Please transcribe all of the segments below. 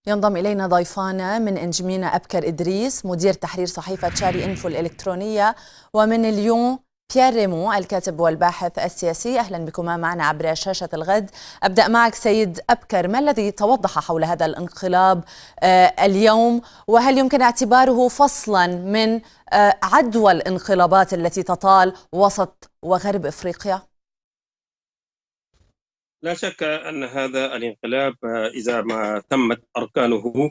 ينضم إلينا ضيفانا من إنجمينا أبكر إدريس مدير تحرير صحيفة شاري إنفو الإلكترونية، ومن اليوم بيير ريمو الكاتب والباحث السياسي. أهلا بكما معنا عبر شاشة الغد. أبدأ معك سيد أبكر، ما الذي توضح حول هذا الانقلاب اليوم، وهل يمكن اعتباره فصلا من عدوى الانقلابات التي تطال وسط وغرب إفريقيا؟ لا شك أن هذا الانقلاب إذا ما تمت أركانه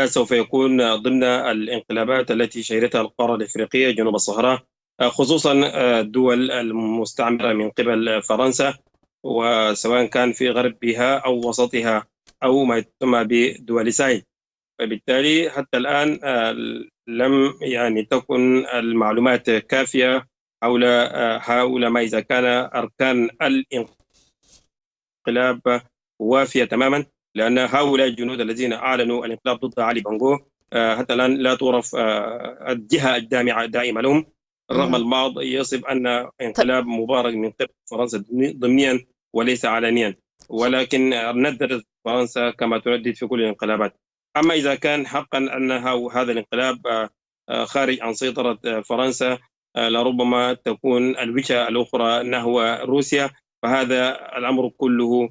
سوف يكون ضمن الانقلابات التي شهدتها القارة الإفريقية جنوب الصحراء، خصوصا الدول المستعمرة من قبل فرنسا، وسواء كان في غربها أو وسطها أو ما يسمى بدول ساحل. فبالتالي حتى الآن لم تكن المعلومات كافية حول ما إذا كان أركان الانقلاب وافية تماما، لأن هؤلاء الجنود الذين أعلنوا الانقلاب ضد علي بونغو حتى الآن لا تعرف الجهة الداعمة لهم، رغم البعض يصف أن انقلاب مبارك من قبل فرنسا ضمنيا وليس علنيا، ولكن نددت فرنسا كما تردد في كل الانقلابات. أما إذا كان حقا أن هذا الانقلاب خارج عن سيطرة فرنسا، لربما تكون الوجهة الأخرى نحو روسيا، فهذا الأمر كله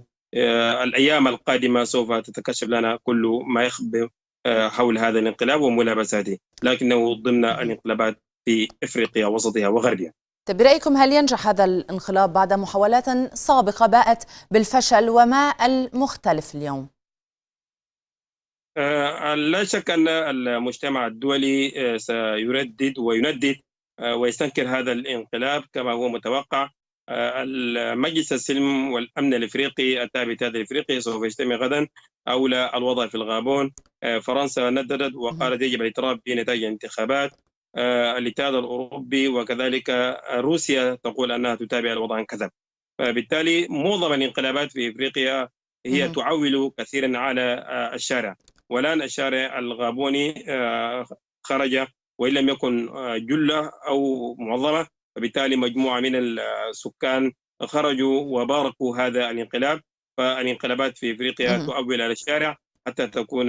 الأيام القادمة سوف تتكشف لنا كل ما يخبر حول هذا الانقلاب وملابساته، لكنه ضمن الانقلابات في إفريقيا وسطها وغربها. برأيكم هل ينجح هذا الانقلاب بعد محاولات سابقة باءت بالفشل، وما المختلف اليوم؟ لا شك أن المجتمع الدولي سيردد ويندد ويستنكر هذا الانقلاب كما هو متوقع. المجلس السلم والأمن الإفريقي التابع للاتحاد الإفريقي سوف يجتمع غدا حول الوضع في الغابون. فرنسا نددت وقالت يجب الاعتراف بنتائج الانتخابات. الاتحاد الأوروبي وكذلك روسيا تقول أنها تتابع الوضع عن كثب. فبالتالي معظم الانقلابات في إفريقيا هي تعول كثيرا على الشارع، والآن الشارع الغابوني خرج وإن لم يكن جلة أو معظمة، فبالتالي مجموعة من السكان خرجوا وباركوا هذا الانقلاب. فالانقلابات في إفريقيا تؤول على الشارع حتى تكون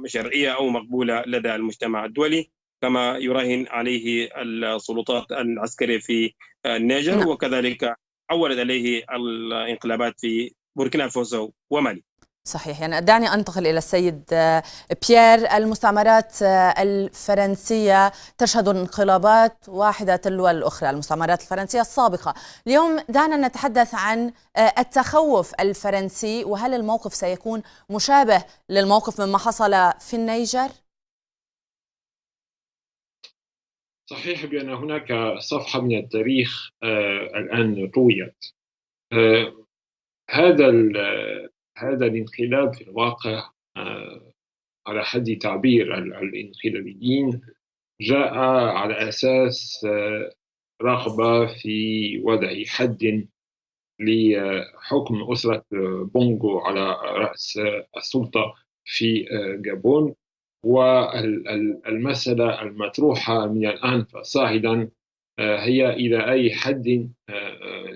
شرعية أو مقبولة لدى المجتمع الدولي، كما يراهن عليه السلطات العسكرية في النيجر، وكذلك عولت عليه الانقلابات في بوركينا فاسو ومالي. صحيح. دعني أنتقل إلى السيد بيير. المستعمرات الفرنسية تشهد انقلابات واحدة تلو الأخرى، المستعمرات الفرنسية السابقة. اليوم دعنا نتحدث عن التخوف الفرنسي، وهل الموقف سيكون مشابه للموقف مما حصل في النيجر؟ صحيح بأن هناك صفحة من التاريخ الآن طويت. هذا الانقلاب في الواقع على حد تعبير الانقلابيين جاء على أساس رغبة في وضع حد لحكم أسرة بونغو على رأس السلطة في غابون. والمسألة المطروحة من الآن فصاعدا هي إلى أي حد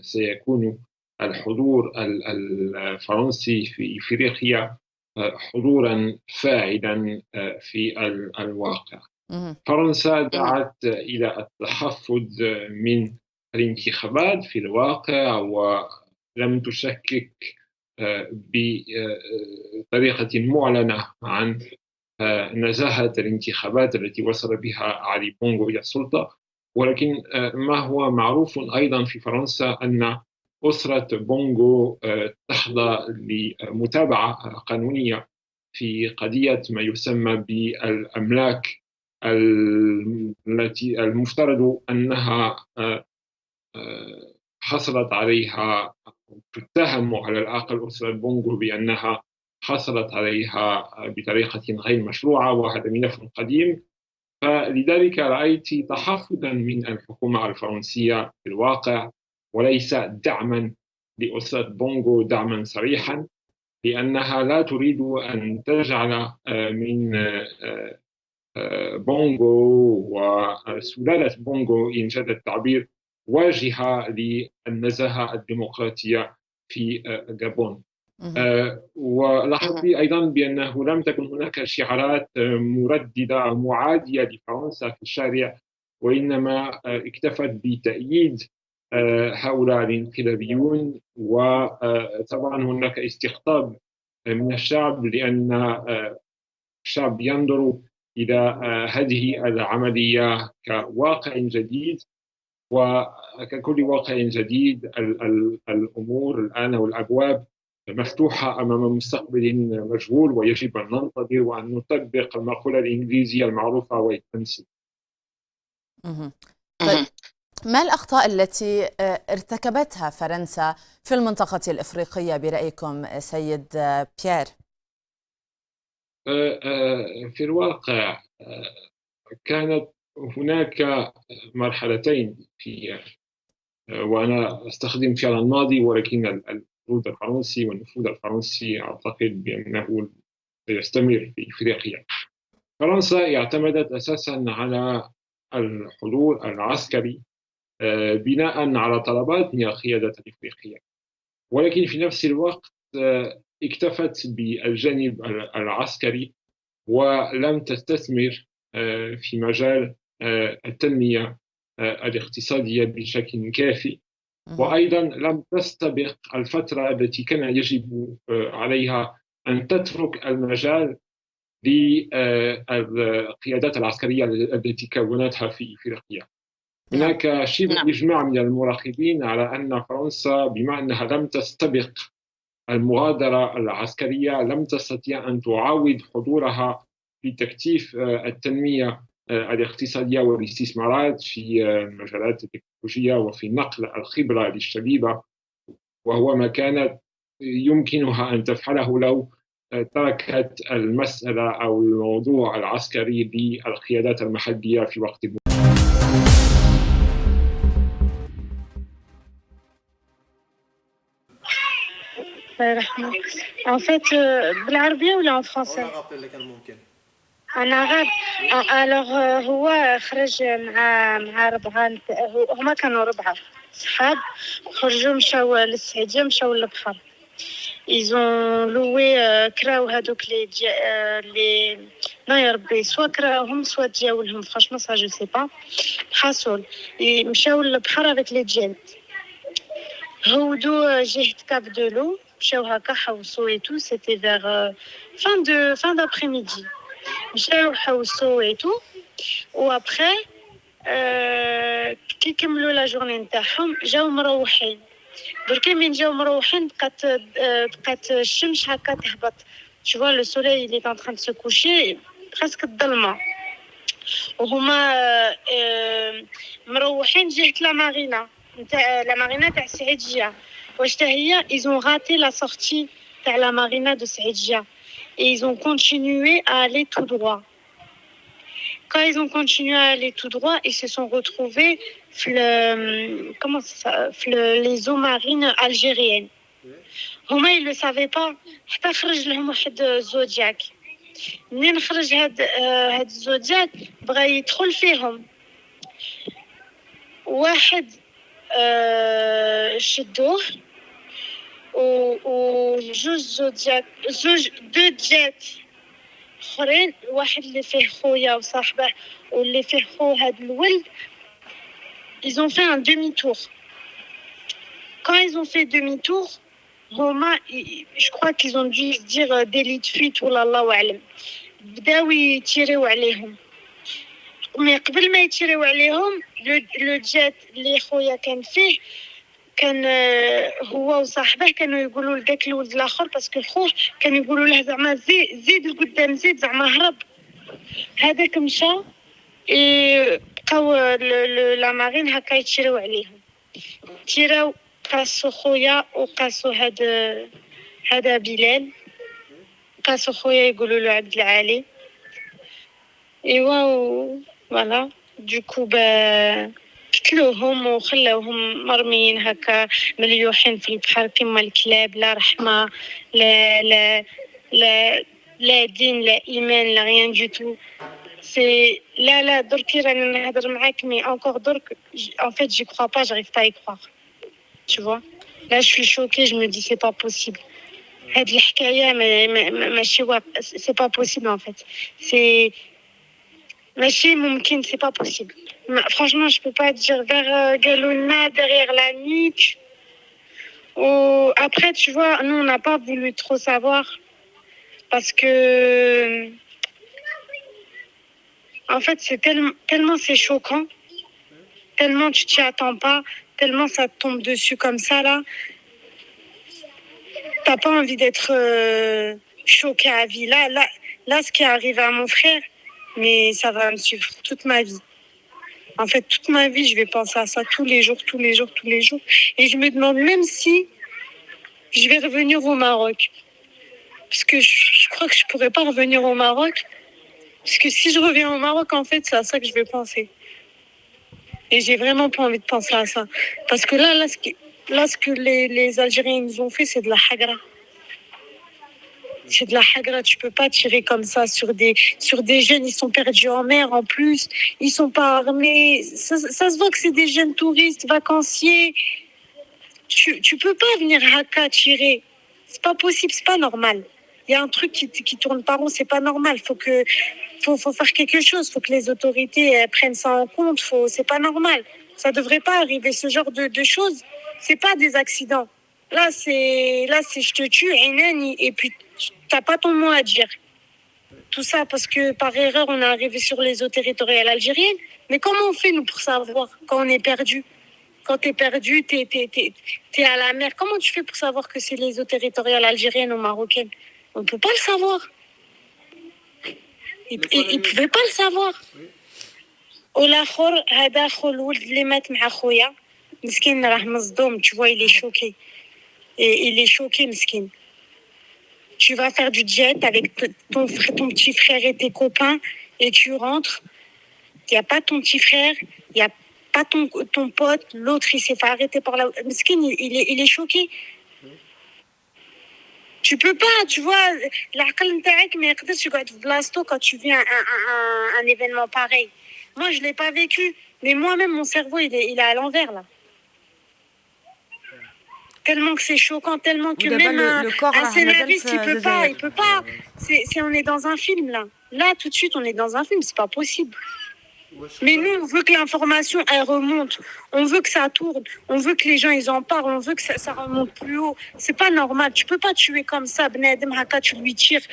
سيكون الحضور الفرنسي في إفريقيا حضورا فاعلا في الواقع. فرنسا دعت إلى التحفظ من الانتخابات في الواقع، ولم تشكك بطريقة معلنة عن نزاهة الانتخابات التي وصل بها علي بونغو إلى السلطة. ولكن ما هو معروف أيضا في فرنسا أن أسرة بونغو تخضع لمتابعة قانونية في قضية ما يسمى بالأملاك التي المفترض أنها حصلت عليها، تتهم على الأقل أسرة بونغو بأنها حصلت عليها بطريقة غير مشروعة، وهذا ملف قديم. فلذلك رأيت تحفظا من الحكومة الفرنسية في الواقع، وليس دعما لأسرة بونغو دعما صريحا، لأنها لا تريد أن تجعل من بونغو وسلالة بونغو إن جاز التعبير واجهة للنزاهة الديمقراطية في غابون. ولاحظت أيضا بأنه لم تكن هناك شعارات مرددة أو معادية لفرنسا في الشارع، وإنما اكتفت بتأييد هؤلاء الانقلابيون. وطبعا هناك استقطاب من الشعب، لأن الشعب ينظر إلى هذه العملية كواقع جديد، وككل واقع جديد الأمور الآن والأبواب مفتوحة أمام مستقبل مجهول، ويجب أن ننتظر وأن نطبق المقولة الإنجليزية المعروفة wait and see. طيب، ما الأخطاء التي ارتكبتها فرنسا في المنطقة الإفريقية برأيكم سيد بيير؟ في الواقع كانت هناك مرحلتين وأنا أستخدم فعل الماضي، ولكن الوجود الفرنسي والنفوذ الفرنسي أعتقد بأنه سيستمر في إفريقيا. فرنسا اعتمدت أساسا على الحضور العسكري بناء على طلبات من القيادة الإفريقية، ولكن في نفس الوقت اكتفت بالجانب العسكري ولم تستثمر في مجال التنمية الاقتصادية بشكل كافي، وأيضا لم تستبق الفترة التي كان يجب عليها أن تترك المجال للقيادات العسكرية التي كونتها في إفريقيا. هناك شبه إجماع من المراقبين على أن فرنسا بما أنها لم تستبق المغادرة العسكرية لم تستطيع أن تعاود حضورها في تكثيف التنمية الاقتصادية والاستثمارات في المجالات التكنولوجية وفي نقل الخبرة للشبيبة، وهو ما كانت يمكنها أن تفعله لو تركت المسألة أو الموضوع العسكري للقيادات المحلية في وقت En fait, بالعربية ولا en français؟ أنا عرب. alors هو خرج مع ربعة، هما كانوا ربعة صحاب، خرجوا مشاو للسعيدية، مشاو للبحر. ils ont loué كراو هذوك لي يا ربي سوا كراوهم سوا دياولهم فرانشمون سا جو سي با، حصل مشاو للبحر avec les jets. هودو جهة كاب دو لو، مشاو هكا حوسو اي تو، سيتي فيغ fin d'après-midi. مشاو حوسو اي تو، وابخي كي كملوا لا جورني نتاعهم جاو مروحين. دركا من جاو مروحين بقات الشمس هكا تهبط، tu vois le soleil il est en train de se coucher presque الظلمة، وهما مروحين جهة لا مارينا نتاع لا مارينا تاع سعيدية. واش هي ils ont raté la sortie تاع la marina de Saïdja et ils ont continué à aller tout droit. Quand ils ont continué à aller tout droit, ils se sont retrouvés les eaux marines algériennes. هما ils le savaient pas حتى خرج لهم واحد زودياك. منين خرج هاد الزودياك بغى يدخل فيهم، واحد شدوه وجوج دو جيت اخرين، واحد اللي فيه خويا وصاحبه واللي فيه خو هاد الولد. ils ont fait un demi-tour. Quand ils ont fait demi-tour, هما je crois qu'ils ont dû se dire délit de fuite ولا الله أعلم، بداو يتيريو عليهم. مي قبل ما يتيريو عليهم لو جيت اللي خويا كان فيه كان هو وصاحبه كانوا يقولوا لذاك الولد الاخر باسكو خوه كانوا يقولوا له زعما زيد لقدام، زيد زعما هرب. هذاك مشى بقاو لا مارين هكا يتشريو عليهم، تيراو قاسو خويا وقاسو هذا بلال، قاسو خويا يقولوا له عبد العالي. ايوا فوالا دوكو قتلوهم وخلاوهم مرميين هكا مليوحين في البحر كما الكلاب، لا رحمة لا لا لا لا دين لا إيمان لا rien du tout. c'est لا دركي راني نهضر معاك مي encore درك en fait j'y crois pas, j'arrive pas à y croire, tu vois. là je suis choquée, je me dis c'est pas possible. هاد الحكايه ماشي سي با بوسيبل ان فيت سي ماشي ممكن سي با بوسيبل franchement je peux pas dire vers Galuna derrière la nuque ou après tu vois nous on n'a pas voulu trop savoir parce que en fait c'est tellement c'est choquant, tellement tu t'y attends pas, tellement ça te tombe dessus comme ça là. T'as pas envie d'être choqué à vie. Là, ce qui est arrivé à mon frère, mais ça va me suivre toute ma vie. En fait, toute ma vie, je vais penser à ça tous les jours. Et je me demande même si je vais revenir au Maroc. Parce que je crois que je pourrais pas revenir au Maroc. Parce que si je reviens au Maroc, en fait, c'est à ça que je vais penser. Et j'ai vraiment pas envie de penser à ça. Parce que ce que les Algériens nous ont fait, c'est de la hagra. C'est de la hagra, tu peux pas tirer comme ça sur des jeunes, ils sont perdus en mer en plus, ils sont pas armés, ça se voit que c'est des jeunes touristes, vacanciers. Tu peux pas venir haka tirer, c'est pas possible, c'est pas normal. Il y a un truc qui tourne pas rond, c'est pas normal, faut faire quelque chose, faut que les autorités prennent ça en compte, c'est pas normal. Ça devrait pas arriver, ce genre de choses, c'est pas des accidents. Là c'est je te tue, et puis t'as pas ton mot à dire. Tout ça parce que par erreur, on est arrivé sur les eaux territoriales algériennes. Mais comment on fait, nous, pour savoir quand on est perdu? Quand t'es perdu, t'es à la mer. Comment tu fais pour savoir que c'est les eaux territoriales algériennes ou marocaines? On peut pas le savoir. Ils pouvaient pas le savoir. والآخر هذا خو الولد اللي مات مع خويا مسكين راه مصدوم, tu vois, il est choqué. Et il est choqué, مسكين. Tu vas faire du jet avec ton petit frère et tes copains et tu rentres. Il n'y a pas ton petit frère, il n'y a pas ton pote. L'autre, il s'est fait arrêter par la... Meskin, il est choqué. Tu peux pas, tu vois, l'aql ntaak ma yaqdrش يقعد في بلاصتو quand tu vis un événement pareil. Moi, je l'ai pas vécu, mais moi-même, mon cerveau, il est à l'envers, là. Tellement que c'est choquant, tellement que même un scénariste, il peut pas. On est dans un film, là. Là, tout de suite, on est dans un film, c'est pas possible. Mais nous, on veut que l'information, elle remonte. On veut que ça tourne. On veut que les gens, ils en parlent. On veut que ça remonte plus haut. C'est pas normal. Tu peux pas tuer comme ça, Benadem Haka, tu lui tires.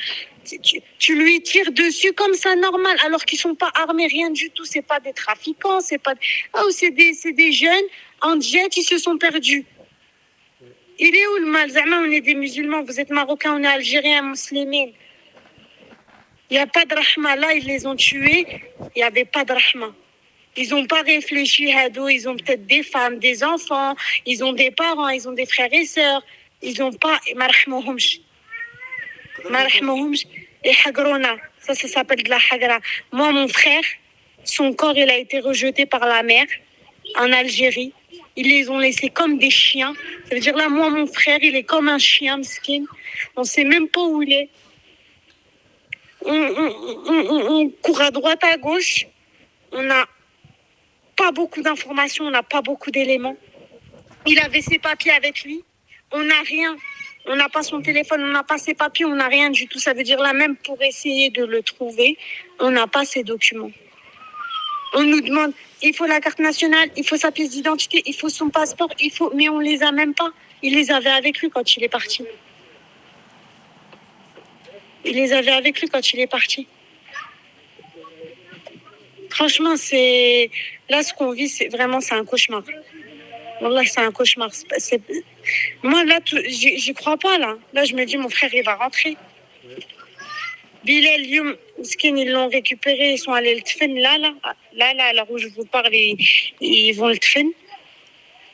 Tu lui tires dessus comme ça, normal, alors qu'ils sont pas armés, rien du tout. C'est pas des trafiquants, c'est pas... Oh, c'est des jeunes en jet, ils se sont perdus. Il est où le mal? On est des musulmans, vous êtes marocains, on est algériens, musulmans. Il n'y a pas de rahma. Là, ils les ont tués, il n'y avait pas de rahma. Ils n'ont pas réfléchi, ils ont peut-être des femmes, des enfants, ils ont des parents, ils ont des frères et sœurs. Ils n'ont pas... Et hagrona, ça s'appelle de la hagra. Moi, mon frère, son corps, il a été rejeté par la mer en Algérie. Ils les ont laissés comme des chiens. Ça veut dire là, moi, mon frère, il est comme un chien, mesquin. On ne sait même pas où il est. On court à droite, à gauche. On n'a pas beaucoup d'informations, on n'a pas beaucoup d'éléments. Il avait ses papiers avec lui. On n'a rien. On n'a pas son téléphone, on n'a pas ses papiers, on n'a rien du tout. Ça veut dire là, même pour essayer de le trouver, on n'a pas ses documents. On nous demande, il faut la carte nationale, il faut sa pièce d'identité, il faut son passeport, mais on les a même pas. Il les avait avec lui quand il est parti. Il les avait avec lui quand il est parti. Franchement, là, ce qu'on vit, c'est un cauchemar. Wallah, c'est un cauchemar. Moi, là, j'y crois pas, là. Là, je me dis, mon frère, il va rentrer. Bilal, Youm, Skin, ils l'ont récupéré, ils sont allés le tfen, là, où je vous parle, ils vont le tfen.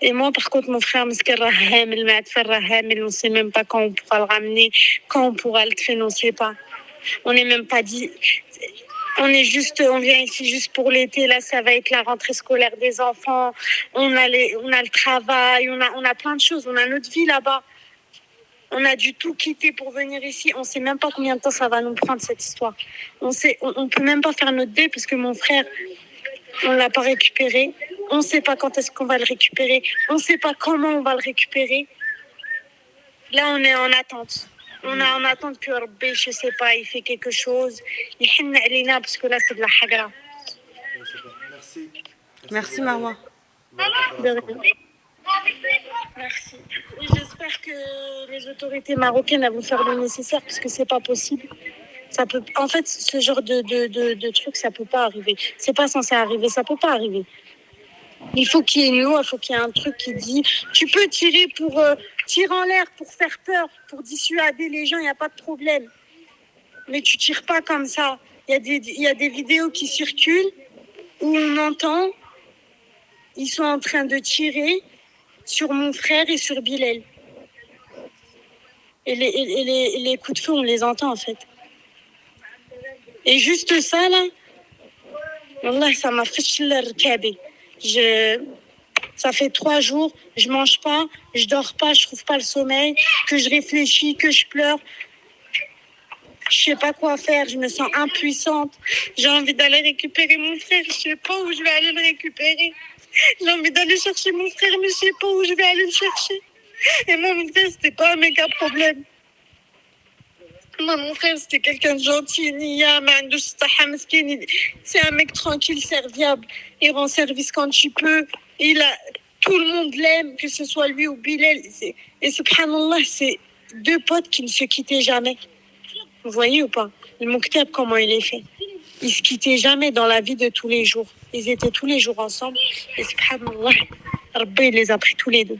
Et moi, par contre, mon frère, on ne sait même pas quand on pourra le ramener, quand on pourra le tfen, on ne sait pas. On n'est même pas dit... On vient ici juste pour l'été, là, ça va être la rentrée scolaire des enfants, on a le travail, on a plein de choses, on a notre vie là-bas. On a dû tout quitter pour venir ici, on sait même pas combien de temps ça va nous prendre cette histoire. On peut même pas faire notre deuil parce que mon frère, on l'a pas récupéré, on sait pas quand est-ce qu'on va le récupérer, on sait pas comment on va le récupérer. Là, on est en attente. On attend que Rabbi, je sais pas, il fait quelque chose. Il hinna alina parce que là c'est de la hagra. Merci Marwa. Merci. Et j'espère que les autorités marocaines vont faire le nécessaire parce que c'est pas possible. Ça peut, en fait, ce genre de truc, ça peut pas arriver. C'est pas censé arriver, ça peut pas arriver. Il faut qu'il y ait une loi, il faut qu'il y ait un truc qui dit tu peux tirer pour tirer en l'air pour faire peur, pour dissuader les gens, il n'y a pas de problème. Mais tu tires pas comme ça. Il y a des vidéos qui circulent où on entend ils sont en train de tirer sur mon frère et sur Bilal. Et les coups de feu, on les entend en fait. Et juste ça là, wallah, ça m'a fait le ça fait 3 jours, je mange pas, je dors pas, je trouve pas le sommeil, que je réfléchis, que je pleure. Je sais pas quoi faire, je me sens impuissante. J'ai envie d'aller récupérer mon frère, je sais pas où je vais aller le récupérer. J'ai envie d'aller chercher mon frère, mais je sais pas où je vais aller le chercher. Et moi, mon frère, c'était pas un méga problème. Moi, mon frère, c'était quelqu'un de gentil. C'est un mec tranquille, serviable. Il rend service quand il peut. Tout le monde l'aime, que ce soit lui ou Bilal. Et subhanallah, c'est 2 potes qui ne se quittaient jamais. Vous voyez ou pas? Le Mouktab, comment il est fait? Ils se quittaient jamais dans la vie de tous les jours. Ils étaient tous les jours ensemble. Et subhanallah, Rabbi, il les a pris tous les 2.